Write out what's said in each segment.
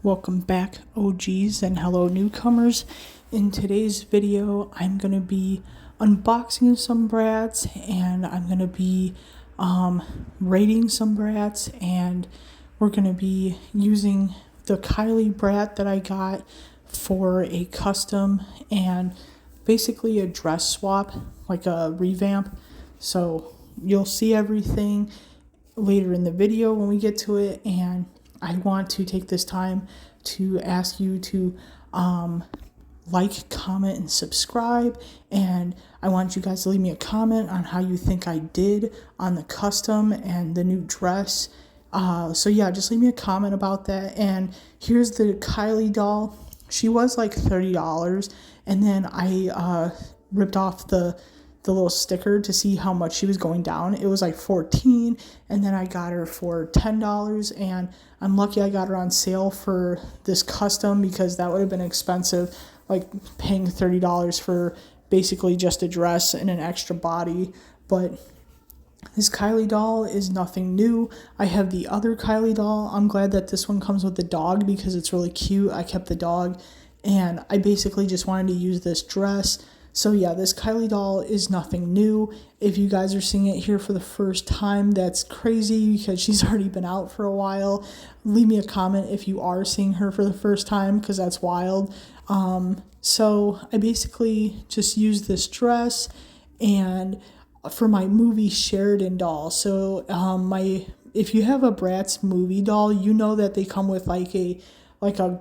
Welcome back, OGs, and hello, newcomers. In today's video, I'm going to be unboxing some Bratz, and I'm going to be rating some Bratz, and we're going to be using the Kylie Brat that I got for a custom and basically a dress swap, like a revamp. So you'll see everything later in the video when we get to it, and I want to take this time to ask you to like, comment, and subscribe. And I want you guys to leave me a comment on how you think I did on the custom and the new dress. So yeah, just leave me a comment about that. And here's the Kylie doll. She was like $30, and then I ripped off the little sticker to see how much she was going down. It was like $14, and then I got her for $10, and I'm lucky I got her on sale for this custom, because that would have been expensive, like paying $30 for basically just a dress and an extra body. But this Kylie doll is nothing new. I have the other Kylie doll. I'm glad that this one comes with the dog because it's really cute. I kept the dog, and I basically just wanted to use this dress. So yeah, this Kylie doll is nothing new. If you guys are seeing it here for the first time, that's crazy because she's already been out for a while. Leave me a comment if you are seeing her for the first time, because that's wild. So I basically just used this dress and for my movie Sheridan doll. So if you have a Bratz movie doll, you know that they come with like a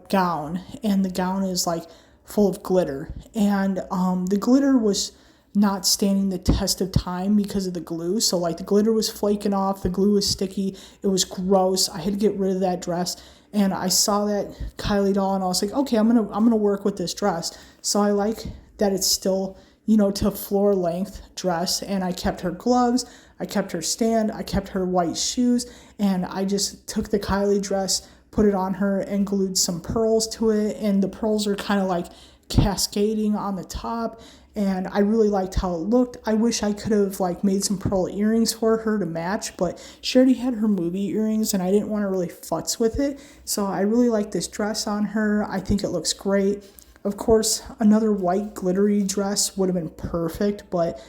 gown, and the gown is like full of glitter, and the glitter was not standing the test of time because of the glue. So like the glitter was flaking off, the glue was sticky, it was gross. I had to get rid of that dress, and I saw that Kylie doll and I was like, okay, I'm gonna work with this dress. So I like that it's still, to floor length dress, and I kept her gloves, I kept her stand, I kept her white shoes, and I just took the Kylie dress, put it on her, and glued some pearls to it, and the pearls are kind of like cascading on the top, and I really liked how it looked. I wish I could have like made some pearl earrings for her to match, but she already had her movie earrings, and I didn't want to really futz with it. So I really like this dress on her. I think it looks great. Of course, another white glittery dress would have been perfect, but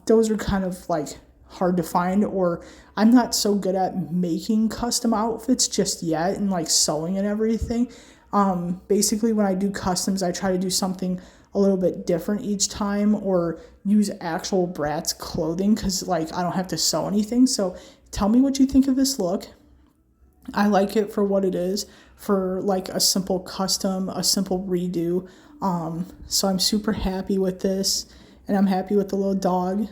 those are kind of like hard to find, or I'm not so good at making custom outfits just yet and like sewing and everything. Basically when I do customs, I try to do something a little bit different each time, or use actual Bratz clothing, because like I don't have to sew anything. So tell me what you think of this look. I like it for what it is, for like a simple custom, a simple redo. So I'm super happy with this, and I'm happy with the little dog.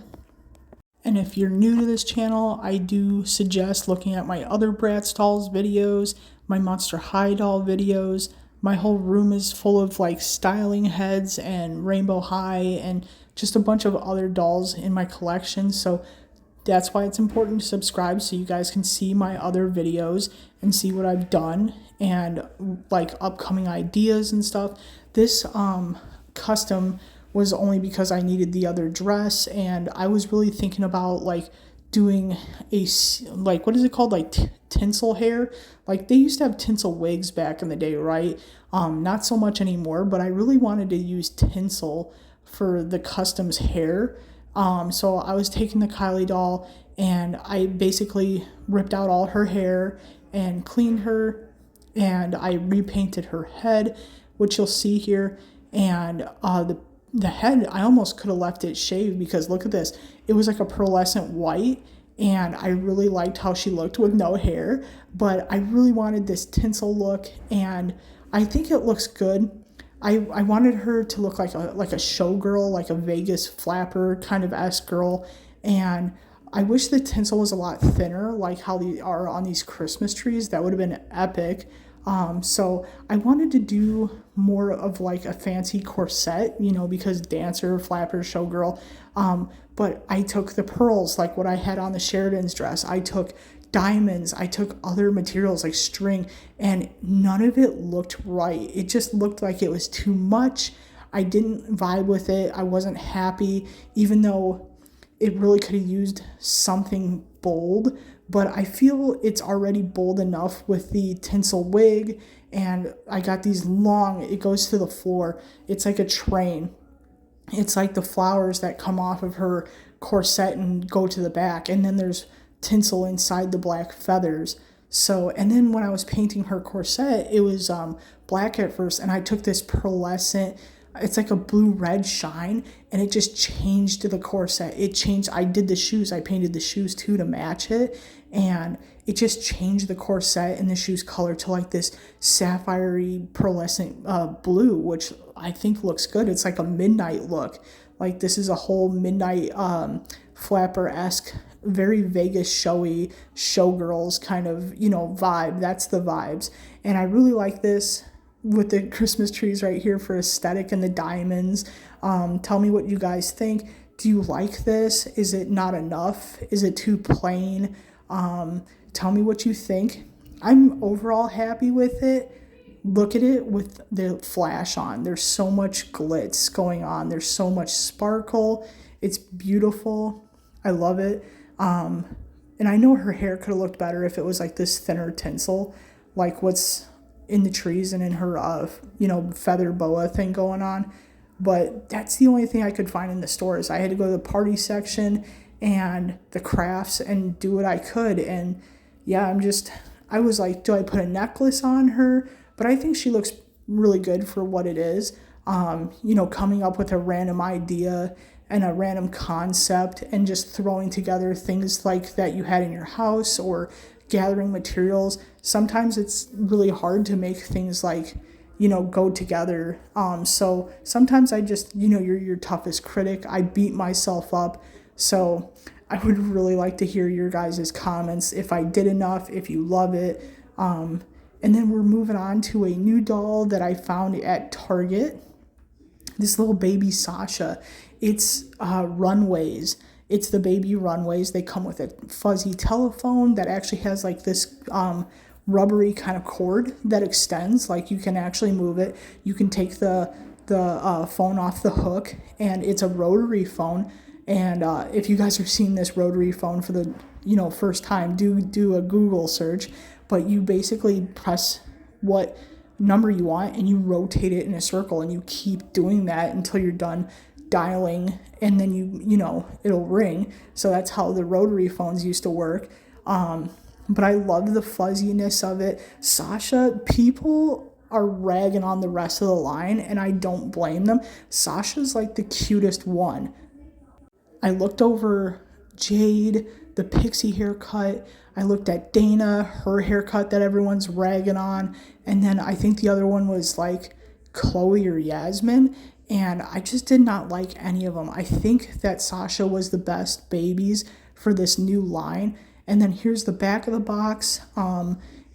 And if you're new to this channel, I do suggest looking at my other Bratz dolls videos, my Monster High doll videos. My whole room is full of like styling heads and Rainbow High and just a bunch of other dolls in my collection. So that's why it's important to subscribe, so you guys can see my other videos and see what I've done and like upcoming ideas and stuff. This custom was only because I needed the other dress, and I was really thinking about like doing a, like, what is it called, like tinsel hair. Like they used to have tinsel wigs back in the day, right? Not so much anymore, but I really wanted to use tinsel for the customs hair. So I was taking the Kylie doll, and I basically ripped out all her hair and cleaned her, and I repainted her head, which you'll see here. And the head, I almost could have left it shaved, because look at this. It was like a pearlescent white, and I really liked how she looked with no hair, but I really wanted this tinsel look, and I think it looks good. I wanted her to look like a showgirl, like a Vegas flapper kind of esque girl, and I wish the tinsel was a lot thinner, like how they are on these Christmas trees. That would have been epic. So I wanted to do more of like a fancy corset, because dancer, flapper, showgirl. But I took the pearls, like what I had on the Sheridan's dress. I took diamonds. I took other materials like string, and none of it looked right. It just looked like it was too much. I didn't vibe with it. I wasn't happy, even though it really could have used something bold, but I feel it's already bold enough with the tinsel wig. And I got these long, it goes to the floor. It's like a train. It's like the flowers that come off of her corset and go to the back. And then there's tinsel inside the black feathers. So, and then when I was painting her corset, it was black at first, and I took this pearlescent, it's like a blue-red shine, and it just changed the corset. It changed, I did the shoes, I painted the shoes too to match it, and it just changed the corset and the shoes color to like this sapphire-y pearlescent blue, which I think looks good. It's like a midnight look. Like this is a whole midnight flapper-esque, very Vegas showy showgirls kind of, vibe. That's the vibes. And I really like this with the Christmas trees right here for aesthetic and the diamonds. Tell me what you guys think. Do you like this? Is it not enough? Is it too plain? Tell me what you think. I'm overall happy with it. Look at it with the flash on. There's so much glitz going on. There's so much sparkle. It's beautiful. I love it. And I know her hair could have looked better if it was like this thinner tinsel, like what's in the trees and in her, feather boa thing going on. But that's the only thing I could find in the stores. I had to go to the party section and the crafts and do what I could. And yeah, I was like, do I put a necklace on her? But I think she looks really good for what it is. Coming up with a random idea and a random concept and just throwing together things like that you had in your house or gathering materials. Sometimes it's really hard to make things like, go together. So sometimes I just, you're your toughest critic. I beat myself up. So I would really like to hear your guys' comments, if I did enough, if you love it. And then we're moving on to a new doll that I found at Target. This little baby Sasha. It's Runwayz. It's the baby Runwayz. They come with a fuzzy telephone that actually has like this rubbery kind of cord that extends. Like you can actually move it. You can take the phone off the hook, and it's a rotary phone. And if you guys are seeing this rotary phone for the first time, do a Google search. But you basically press what number you want and you rotate it in a circle, and you keep doing that until you're done dialing, and then it'll ring. So that's how the rotary phones used to work. But I love the fuzziness of it. Sasha, people are ragging on the rest of the line, and I don't blame them. Sasha's like the cutest one. I looked over Jade, the pixie haircut. I looked at Dana, her haircut that everyone's ragging on. And then I think the other one was like Chloe or Yasmin. And I just did not like any of them. I think that Sasha was the best babies for this new line. And then here's the back of the box.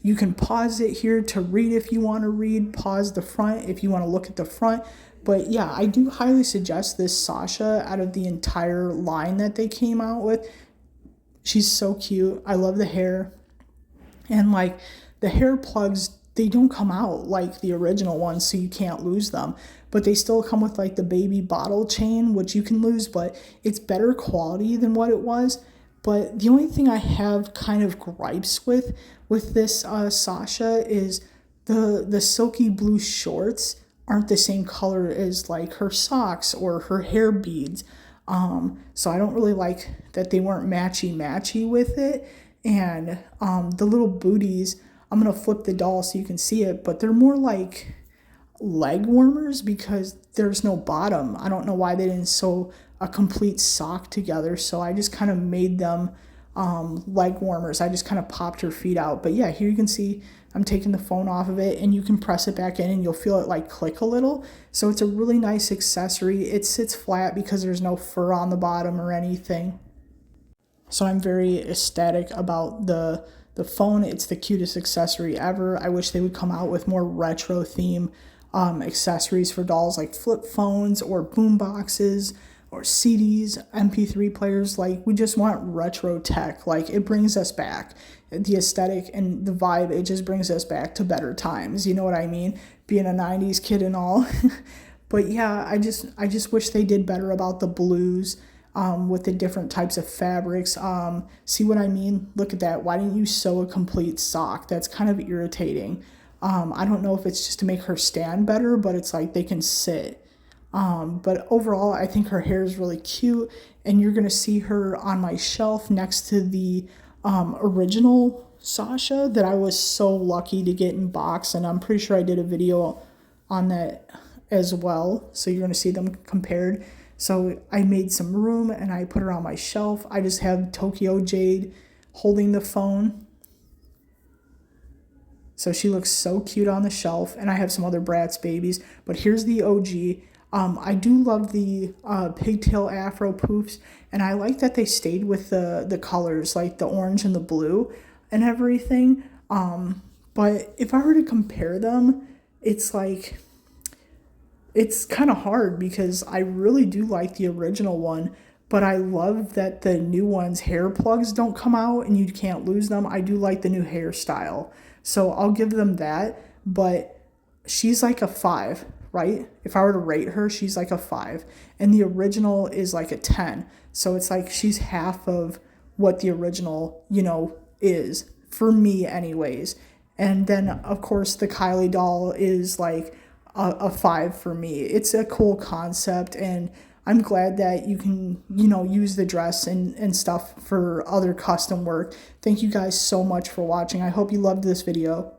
You can pause it here to read if you want to read. Pause the front if you want to look at the front. But yeah, I do highly suggest this Sasha out of the entire line that they came out with. She's so cute. I love the hair. And like the hair plugs, they don't come out like the original ones, so you can't lose them. But they still come with like the baby bottle chain, which you can lose, but it's better quality than what it was. But the only thing I have kind of gripes with this Sasha is the silky blue shorts aren't the same color as like her socks or her hair beads. So I don't really like that they weren't matchy with it. And the little booties, I'm going to flip the doll so you can see it, but they're more like leg warmers because there's no bottom. I don't know why they didn't sew a complete sock together. So I just kind of made them leg warmers. I just kind of popped her feet out. But yeah, here you can see I'm taking the phone off of it, and you can press it back in and you'll feel it like click a little. So it's a really nice accessory. It sits flat because there's no fur on the bottom or anything. So I'm very ecstatic about the phone. It's the cutest accessory ever. I wish they would come out with more retro theme accessories for dolls, like flip phones or boom boxes or CDs, MP3 players. Like, we just want retro tech. Like, it brings us back. The aesthetic and the vibe, it just brings us back to better times. You know what I mean? Being a 90s kid and all. But yeah, I just wish they did better about the blues. with the different types of fabrics. See what I mean? Look at that. Why didn't you sew a complete sock? That's kind of irritating. I don't know if it's just to make her stand better, but it's like they can sit. But overall, I think her hair is really cute, and you're going to see her on my shelf next to the original Sasha that I was so lucky to get in box, and I'm pretty sure I did a video on that as well, so you're going to see them compared. So I made some room and I put her on my shelf. I just have Tokyo Jade holding the phone. So she looks so cute on the shelf, and I have some other Bratz babies, but here's the OG. I do love the pigtail afro poofs, and I like that they stayed with the colors, like the orange and the blue and everything. But if I were to compare them, it's like, it's kind of hard because I really do like the original one, but I love that the new one's hair plugs don't come out and you can't lose them. I do like the new hairstyle. So I'll give them that, but she's like a 5, right? If I were to rate her, she's like a 5. And the original is like a 10. So it's like she's half of what the original, is, for me anyways. And then, of course, the Kylie doll is like a 5 for me. It's a cool concept, and I'm glad that you can, use the dress and stuff for other custom work. Thank you guys so much for watching. I hope you loved this video.